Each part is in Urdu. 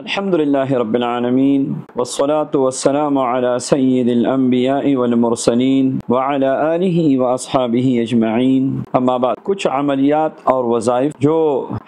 الحمدللہ رب العالمین والصلاة والسلام علی سید الانبیاء والمرسلین وعلی آلہ واصحابہ اجمعین، اما بعد۔ کچھ عملیات اور وظائف جو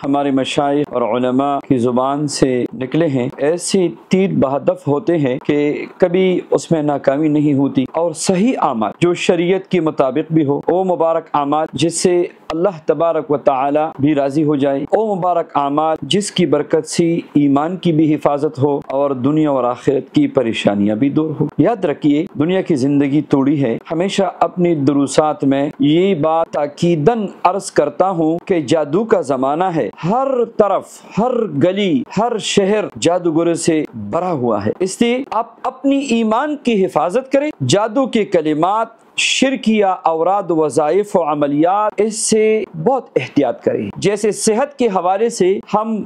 ہمارے مشائخ اور علماء کی زبان سے نکلے ہیں ایسے تیر بہدف ہوتے ہیں کہ کبھی اس میں ناکامی نہیں ہوتی، اور صحیح اعمال جو شریعت کے مطابق بھی ہو، وہ مبارک اعمال جس سے اللہ تبارک و تعالی بھی راضی ہو جائے، وہ مبارک اعمال جس کی برکت سے ایمان کی بھی حفاظت ہو اور دنیا اور آخرت کی پریشانیاں بھی دور ہو۔ یاد رکھیے، دنیا کی زندگی توڑی ہے۔ ہمیشہ اپنی دروسات میں یہ بات تاکیداً عرض کرتا ہوں کہ جادو کا زمانہ ہے، ہر طرف، ہر گلی، ہر شہر جادوگر سے بھرا ہوا ہے۔ اس لیے آپ اپنی ایمان کی حفاظت کریں، جادو کے کلمات، شرکیہ اوراد، وظائف و عملیات، اس سے بہت احتیاط کریں۔ جیسے صحت کے حوالے سے ہم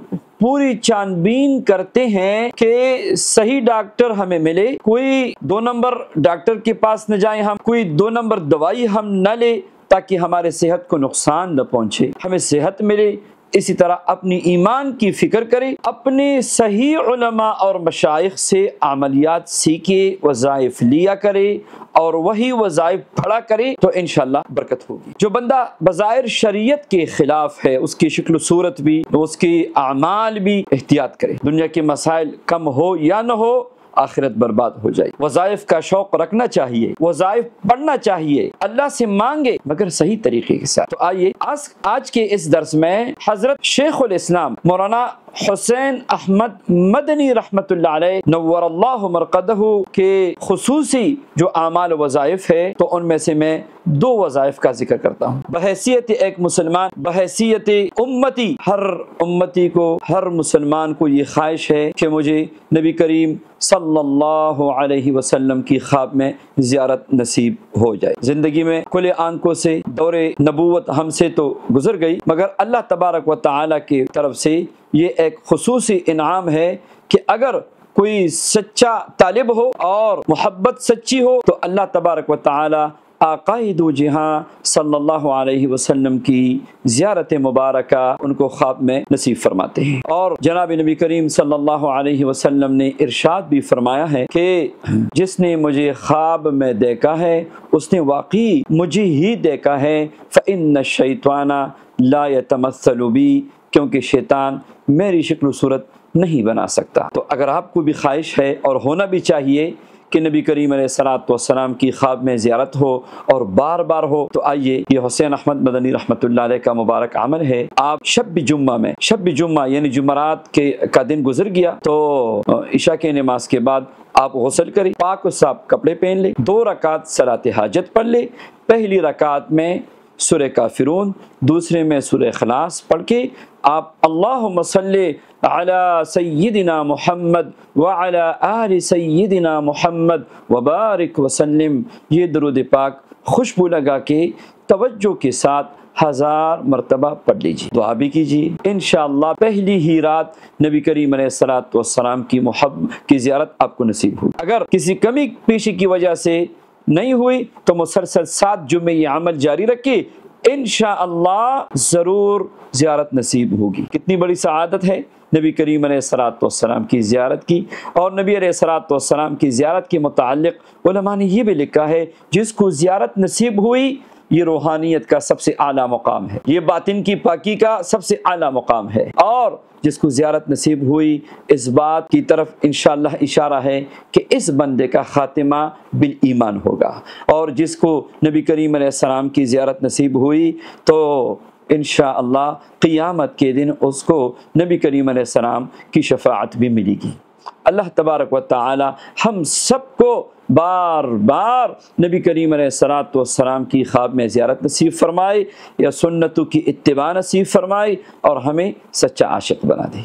پوری چھان بین کرتے ہیں کہ صحیح ڈاکٹر ہمیں ملے، کوئی 2 نمبر ڈاکٹر کے پاس نہ جائیں، ہم کوئی 2 نمبر دوائی ہم نہ لیں تاکہ ہمارے صحت کو نقصان نہ پہنچے، ہمیں صحت ملے۔ اسی طرح اپنی ایمان کی فکر کریں، اپنے صحیح علماء اور مشائخ سے عملیات سیکھے، وظائف لیا کرے اور وہی وظائف پڑھا کرے تو انشاءاللہ برکت ہوگی۔ جو بندہ بظاہر شریعت کے خلاف ہے، اس کی شکل و صورت بھی، اس کے اعمال بھی احتیاط کرے۔ دنیا کے مسائل کم ہو یا نہ ہو، آخرت برباد ہو جائے۔ وظائف کا شوق رکھنا چاہیے، وظائف پڑھنا چاہیے، اللہ سے مانگے مگر صحیح طریقے کے ساتھ۔ تو آئیے آج کے اس درس میں حضرت شیخ الاسلام مولانا حسین احمد مدنی رحمت اللہ علیہ نور اللہ مرقدہ کے خصوصی جو اعمال و وظائف ہے، تو ان میں سے میں 2 وظائف کا ذکر کرتا ہوں۔ بحیثیت ایک مسلمان، بحیثیت امتی، ہر امتی کو، ہر مسلمان کو یہ خواہش ہے کہ مجھے نبی کریم صلی اللہ علیہ وسلم کی خواب میں زیارت نصیب ہو جائے۔ زندگی میں کھلے آنکھوں سے دور نبوت ہم سے تو گزر گئی، مگر اللہ تبارک و تعالی کی طرف سے یہ ایک خصوصی انعام ہے کہ اگر کوئی سچا طالب ہو اور محبت سچی ہو تو اللہ تبارک و تعالی آقائے دو جہاں صلی اللہ علیہ وسلم کی زیارت مبارکہ ان کو خواب میں نصیب فرماتے ہیں۔ اور جناب نبی کریم صلی اللہ علیہ وسلم نے ارشاد بھی فرمایا ہے کہ جس نے مجھے خواب میں دیکھا ہے اس نے واقعی مجھے ہی دیکھا ہے، فإن الشیطان لا يتمثل بی، کیونکہ شیطان میری شکل و صورت نہیں بنا سکتا۔ تو اگر آپ کو بھی خواہش ہے اور ہونا بھی چاہیے کہ نبی کریم علیہ السلام کی خواب میں زیارت ہو اور بار بار ہو، تو آئیے، یہ حسین احمد مدنی رحمت اللہ علیہ کا مبارک عمل ہے۔ آپ شب جمعہ میں، شب جمعہ یعنی جمعرات کا دن گزر گیا تو عشاء کے نماز کے بعد آپ غسل کریں، پاک و صاف کپڑے پہن لیں، 2 رکعت صلاۃ حاجت پڑھ لیں۔ پہلی رکعت میں سورہ کافرون، دوسرے میں سورہ اخلاص پڑھ کے آپ اللہم صلی علی سیدنا محمد وعلی آل سیدنا محمد وبارک وسلم، یہ درود پاک خوشبو لگا کے توجہ کے ساتھ 1000 مرتبہ پڑھ لیجیے، دعا بھی کیجیے۔ انشاءاللہ پہلی ہی رات نبی کریم علیہ السلام کی زیارت آپ کو نصیب ہوگی۔ اگر کسی کمی پیشی کی وجہ سے نہیں ہوئی تو مسلسل 7 جمعے یہ عمل جاری رکھے، انشاءاللہ ضرور زیارت نصیب ہوگی۔ کتنی بڑی سعادت ہے نبی کریم علیہ السلام کی زیارت کی۔ اور نبی علیہ السلام کی زیارت کے متعلق علماء نے یہ بھی لکھا ہے، جس کو زیارت نصیب ہوئی یہ روحانیت کا سب سے اعلیٰ مقام ہے، یہ باطن کی پاکی کا سب سے اعلیٰ مقام ہے، اور جس کو زیارت نصیب ہوئی اس بات کی طرف انشاءاللہ اشارہ ہے کہ اس بندے کا خاتمہ بالایمان ہوگا۔ اور جس کو نبی کریم علیہ السلام کی زیارت نصیب ہوئی تو انشاءاللہ قیامت کے دن اس کو نبی کریم علیہ السلام کی شفاعت بھی ملے گی۔ اللہ تبارک و تعالی ہم سب کو بار بار نبی کریم علیہ السلام کی خواب میں زیارت نصیب فرمائے، یا سنتوں کی اتباع نصیب فرمائے، اور ہمیں سچا عاشق بنا دے۔